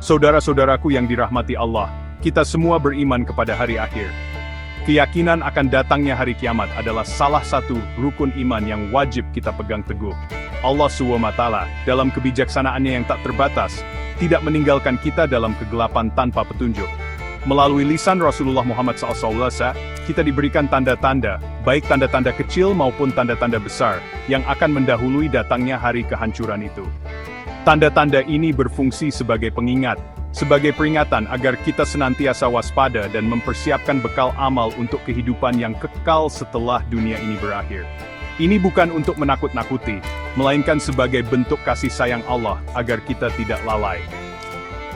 Saudara-saudaraku yang dirahmati Allah, kita semua beriman kepada hari akhir. Keyakinan akan datangnya hari kiamat adalah salah satu rukun iman yang wajib kita pegang teguh. Allah SWT, dalam kebijaksanaannya yang tak terbatas, tidak meninggalkan kita dalam kegelapan tanpa petunjuk. Melalui lisan Rasulullah Muhammad SAW, kita diberikan tanda-tanda, baik tanda-tanda kecil maupun tanda-tanda besar, yang akan mendahului datangnya hari kehancuran itu. Tanda-tanda ini berfungsi sebagai pengingat, sebagai peringatan agar kita senantiasa waspada dan mempersiapkan bekal amal untuk kehidupan yang kekal setelah dunia ini berakhir. Ini bukan untuk menakut-nakuti, melainkan sebagai bentuk kasih sayang Allah agar kita tidak lalai.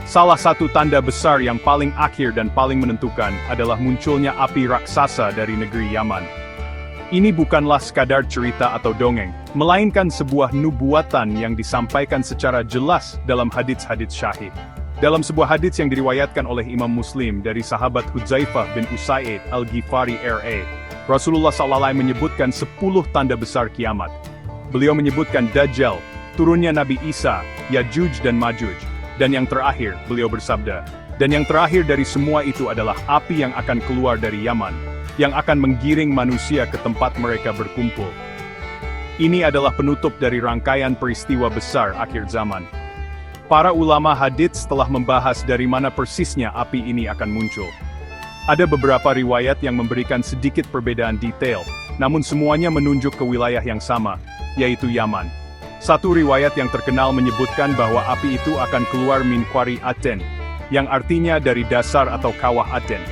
Salah satu tanda besar yang paling akhir dan paling menentukan adalah munculnya api raksasa dari negeri Yaman. Ini bukanlah sekadar cerita atau dongeng, melainkan sebuah nubuatan yang disampaikan secara jelas dalam hadits-hadits syahih. Dalam sebuah hadits yang diriwayatkan oleh Imam Muslim dari sahabat Hudzaifah bin Usaid al-Ghifari R.A., Rasulullah SAW menyebutkan 10 tanda besar kiamat. Beliau menyebutkan Dajjal, turunnya Nabi Isa, Yajuj dan Majuj, dan yang terakhir, beliau bersabda, dan yang terakhir dari semua itu adalah api yang akan keluar dari Yaman, yang akan menggiring manusia ke tempat mereka berkumpul. Ini adalah penutup dari rangkaian peristiwa besar akhir zaman. Para ulama hadits telah membahas dari mana persisnya api ini akan muncul. Ada beberapa riwayat yang memberikan sedikit perbedaan detail, namun semuanya menunjuk ke wilayah yang sama, yaitu Yaman. Satu riwayat yang terkenal menyebutkan bahwa api itu akan keluar min Qari Aten, yang artinya dari dasar atau kawah Aten,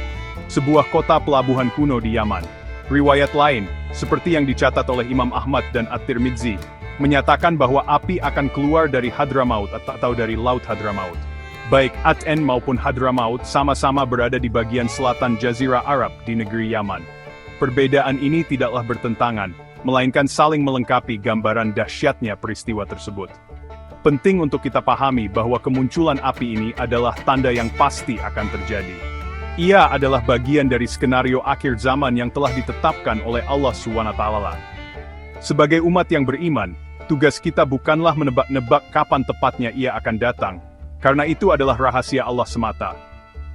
sebuah kota pelabuhan kuno di Yaman. Riwayat lain, seperti yang dicatat oleh Imam Ahmad dan At-Tirmidzi, menyatakan bahwa api akan keluar dari Hadramaut atau dari Laut Hadramaut. Baik Aten maupun Hadramaut sama-sama berada di bagian selatan Jazirah Arab di negeri Yaman. Perbedaan ini tidaklah bertentangan, melainkan saling melengkapi gambaran dahsyatnya peristiwa tersebut. Penting untuk kita pahami bahwa kemunculan api ini adalah tanda yang pasti akan terjadi. Ia adalah bagian dari skenario akhir zaman yang telah ditetapkan oleh Allah SWT. Sebagai umat yang beriman, tugas kita bukanlah menebak-nebak kapan tepatnya ia akan datang, karena itu adalah rahasia Allah semata.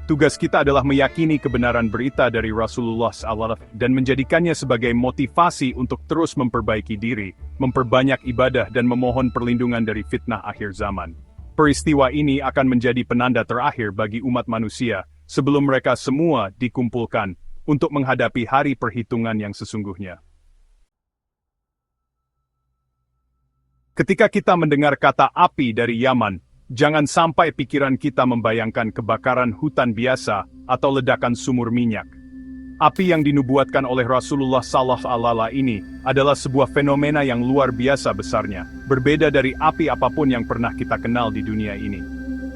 Tugas kita adalah meyakini kebenaran berita dari Rasulullah SAW dan menjadikannya sebagai motivasi untuk terus memperbaiki diri, memperbanyak ibadah dan memohon perlindungan dari fitnah akhir zaman. Peristiwa ini akan menjadi penanda terakhir bagi umat manusia, sebelum mereka semua dikumpulkan untuk menghadapi hari perhitungan yang sesungguhnya. Ketika kita mendengar kata api dari Yaman, jangan sampai pikiran kita membayangkan kebakaran hutan biasa atau ledakan sumur minyak. Api yang dinubuatkan oleh Rasulullah SAW ini adalah sebuah fenomena yang luar biasa besarnya, berbeda dari api apapun yang pernah kita kenal di dunia ini.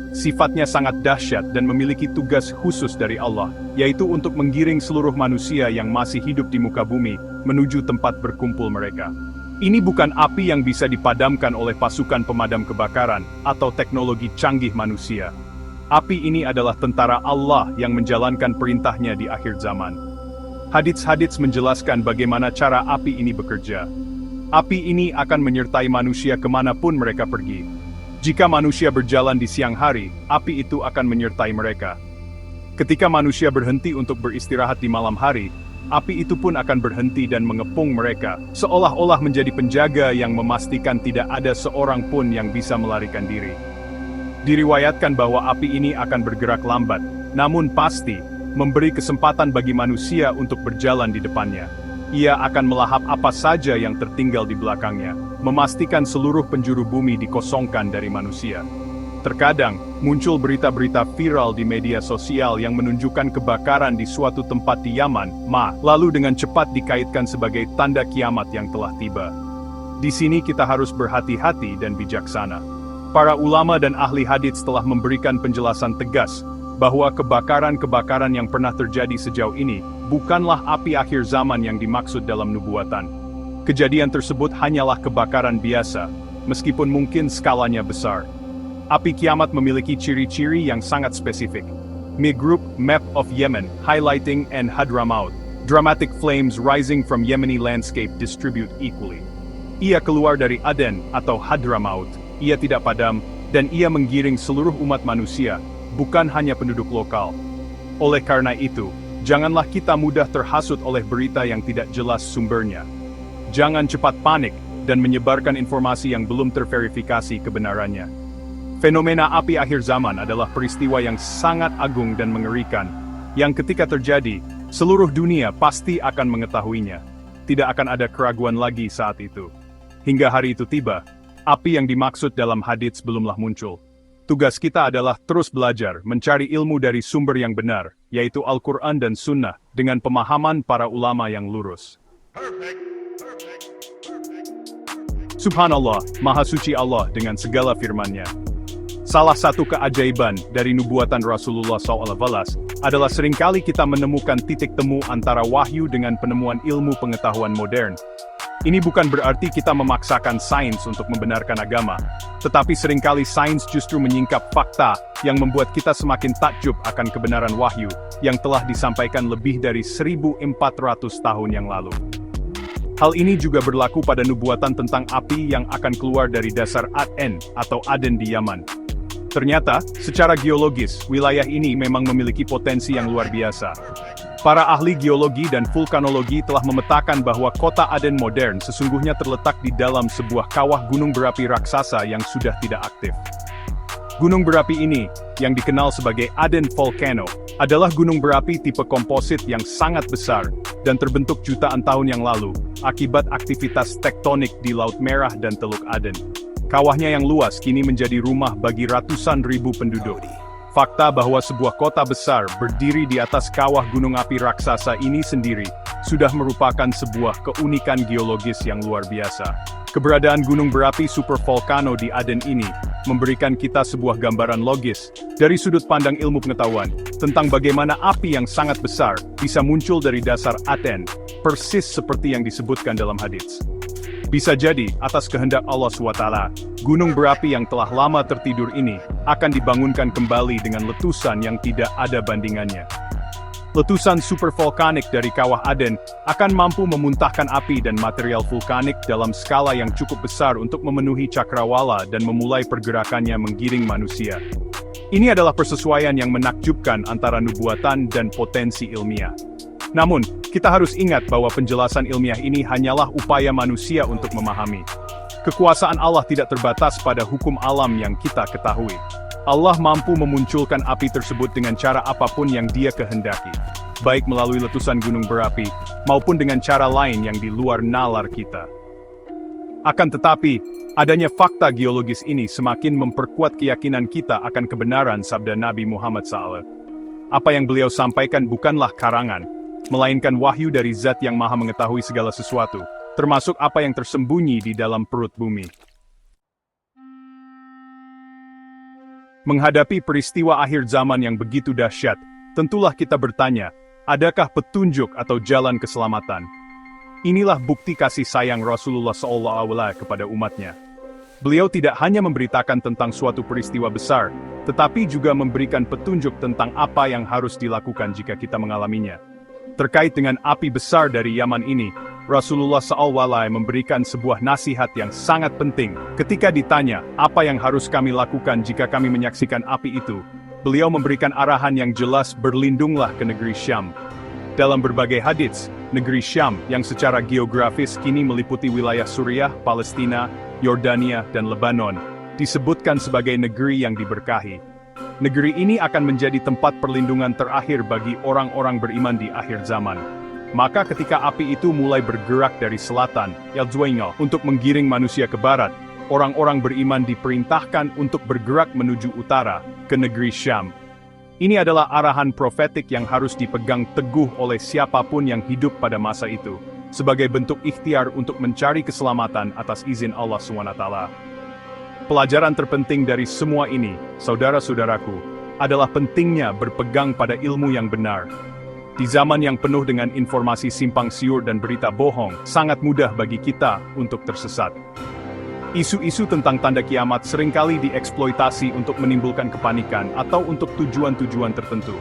Sifatnya sangat dahsyat dan memiliki tugas khusus dari Allah, yaitu untuk menggiring seluruh manusia yang masih hidup di muka bumi menuju tempat berkumpul mereka. Ini bukan api yang bisa dipadamkan oleh pasukan pemadam kebakaran atau teknologi canggih manusia. Api ini adalah tentara Allah yang menjalankan perintahnya di akhir zaman. Hadits-hadits menjelaskan bagaimana cara api ini bekerja. Api ini akan menyertai manusia kemanapun mereka pergi. Jika manusia berjalan di siang hari, api itu akan menyertai mereka. Ketika manusia berhenti untuk beristirahat di malam hari, api itu pun akan berhenti dan mengepung mereka, seolah-olah menjadi penjaga yang memastikan tidak ada seorang pun yang bisa melarikan diri. Diriwayatkan bahwa api ini akan bergerak lambat, namun pasti, memberi kesempatan bagi manusia untuk berjalan di depannya. Ia akan melahap apa saja yang tertinggal di belakangnya, memastikan seluruh penjuru bumi dikosongkan dari manusia. Terkadang, muncul berita-berita viral di media sosial yang menunjukkan kebakaran di suatu tempat di Yaman, lalu dengan cepat dikaitkan sebagai tanda kiamat yang telah tiba. Di sini kita harus berhati-hati dan bijaksana. Para ulama dan ahli hadits telah memberikan penjelasan tegas, bahwa kebakaran-kebakaran yang pernah terjadi sejauh ini, bukanlah api akhir zaman yang dimaksud dalam nubuatan. Kejadian tersebut hanyalah kebakaran biasa, meskipun mungkin skalanya besar. Api kiamat memiliki ciri-ciri yang sangat spesifik. Group Map of Yemen, highlighting and Hadramaut. Dramatic flames rising from Yemeni landscape distribute equally. Ia keluar dari Aden atau Hadramaut, ia tidak padam, dan ia menggiring seluruh umat manusia, bukan hanya penduduk lokal. Oleh karena itu, janganlah kita mudah terhasut oleh berita yang tidak jelas sumbernya. Jangan cepat panik dan menyebarkan informasi yang belum terverifikasi kebenarannya. Fenomena api akhir zaman adalah peristiwa yang sangat agung dan mengerikan, yang ketika terjadi, seluruh dunia pasti akan mengetahuinya. Tidak akan ada keraguan lagi saat itu. Hingga hari itu tiba, api yang dimaksud dalam hadits belumlah muncul. Tugas kita adalah terus belajar, mencari ilmu dari sumber yang benar, yaitu Al-Quran dan Sunnah, dengan pemahaman para ulama yang lurus. Subhanallah, Maha Suci Allah dengan segala firman-Nya. Salah satu keajaiban dari nubuatan Rasulullah SAW adalah seringkali kita menemukan titik temu antara wahyu dengan penemuan ilmu pengetahuan modern. Ini bukan berarti kita memaksakan sains untuk membenarkan agama, tetapi seringkali sains justru menyingkap fakta yang membuat kita semakin takjub akan kebenaran wahyu yang telah disampaikan lebih dari 1400 tahun yang lalu. Hal ini juga berlaku pada nubuatan tentang api yang akan keluar dari dasar Aden atau Aden di Yaman. Ternyata, secara geologis, wilayah ini memang memiliki potensi yang luar biasa. Para ahli geologi dan vulkanologi telah memetakan bahwa kota Aden modern sesungguhnya terletak di dalam sebuah kawah gunung berapi raksasa yang sudah tidak aktif. Gunung berapi ini, yang dikenal sebagai Aden Volcano, adalah gunung berapi tipe komposit yang sangat besar dan terbentuk jutaan tahun yang lalu akibat aktivitas tektonik di Laut Merah dan Teluk Aden. Kawahnya yang luas kini menjadi rumah bagi ratusan ribu penduduk. Fakta bahwa sebuah kota besar berdiri di atas kawah gunung api raksasa ini sendiri sudah merupakan sebuah keunikan geologis yang luar biasa. Keberadaan gunung berapi supervolcano di Aden ini memberikan kita sebuah gambaran logis dari sudut pandang ilmu pengetahuan tentang bagaimana api yang sangat besar bisa muncul dari dasar Aden, persis seperti yang disebutkan dalam hadits. Bisa jadi, atas kehendak Allah SWT, gunung berapi yang telah lama tertidur ini akan dibangunkan kembali dengan letusan yang tidak ada bandingannya. Letusan supervolkanik dari kawah Aden akan mampu memuntahkan api dan material vulkanik dalam skala yang cukup besar untuk memenuhi cakrawala dan memulai pergerakannya menggiring manusia. Ini adalah persesuaian yang menakjubkan antara nubuatan dan potensi ilmiah. Namun, kita harus ingat bahwa penjelasan ilmiah ini hanyalah upaya manusia untuk memahami. Kekuasaan Allah tidak terbatas pada hukum alam yang kita ketahui. Allah mampu memunculkan api tersebut dengan cara apapun yang Dia kehendaki, baik melalui letusan gunung berapi, maupun dengan cara lain yang di luar nalar kita. Akan tetapi, adanya fakta geologis ini semakin memperkuat keyakinan kita akan kebenaran sabda Nabi Muhammad SAW. Apa yang beliau sampaikan bukanlah karangan, melainkan wahyu dari Zat yang Maha Mengetahui segala sesuatu, termasuk apa yang tersembunyi di dalam perut bumi. Menghadapi peristiwa akhir zaman yang begitu dahsyat, tentulah kita bertanya, adakah petunjuk atau jalan keselamatan? Inilah bukti kasih sayang Rasulullah SAW kepada umatnya. Beliau tidak hanya memberitakan tentang suatu peristiwa besar, tetapi juga memberikan petunjuk tentang apa yang harus dilakukan jika kita mengalaminya. Terkait dengan api besar dari Yaman ini, Rasulullah SAW memberikan sebuah nasihat yang sangat penting. Ketika ditanya, apa yang harus kami lakukan jika kami menyaksikan api itu? Beliau memberikan arahan yang jelas, berlindunglah ke negeri Syam. Dalam berbagai hadits, negeri Syam yang secara geografis kini meliputi wilayah Suriah, Palestina, Yordania, dan Lebanon, disebutkan sebagai negeri yang diberkahi. Negeri ini akan menjadi tempat perlindungan terakhir bagi orang-orang beriman di akhir zaman. Maka ketika api itu mulai bergerak dari selatan, Yalzuwainga, untuk menggiring manusia ke barat, orang-orang beriman diperintahkan untuk bergerak menuju utara, ke negeri Syam. Ini adalah arahan profetik yang harus dipegang teguh oleh siapapun yang hidup pada masa itu, sebagai bentuk ikhtiar untuk mencari keselamatan atas izin Allah SWT. Pelajaran terpenting dari semua ini, saudara-saudaraku, adalah pentingnya berpegang pada ilmu yang benar. Di zaman yang penuh dengan informasi simpang siur dan berita bohong, sangat mudah bagi kita untuk tersesat. Isu-isu tentang tanda kiamat seringkali dieksploitasi untuk menimbulkan kepanikan atau untuk tujuan-tujuan tertentu.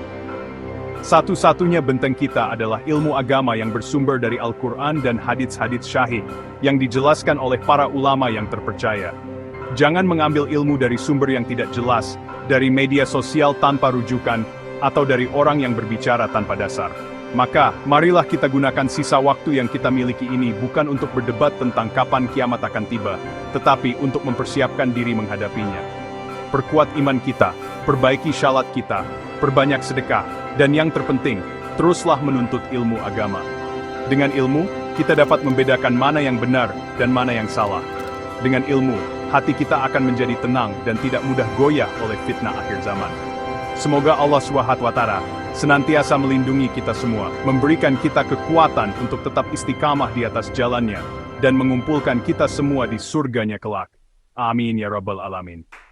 Satu-satunya benteng kita adalah ilmu agama yang bersumber dari Al-Quran dan hadits-hadits syahih, yang dijelaskan oleh para ulama yang terpercaya. Jangan mengambil ilmu dari sumber yang tidak jelas, dari media sosial tanpa rujukan, atau dari orang yang berbicara tanpa dasar. Maka, marilah kita gunakan sisa waktu yang kita miliki ini bukan untuk berdebat tentang kapan kiamat akan tiba, tetapi untuk mempersiapkan diri menghadapinya. Perkuat iman kita, perbaiki syalat kita, perbanyak sedekah, dan yang terpenting, teruslah menuntut ilmu agama. Dengan ilmu, kita dapat membedakan mana yang benar dan mana yang salah. Dengan ilmu, hati kita akan menjadi tenang dan tidak mudah goyah oleh fitnah akhir zaman. Semoga Allah SWT senantiasa melindungi kita semua, memberikan kita kekuatan untuk tetap istiqamah di atas jalannya, dan mengumpulkan kita semua di surganya kelak. Amin ya Rabbal Alamin.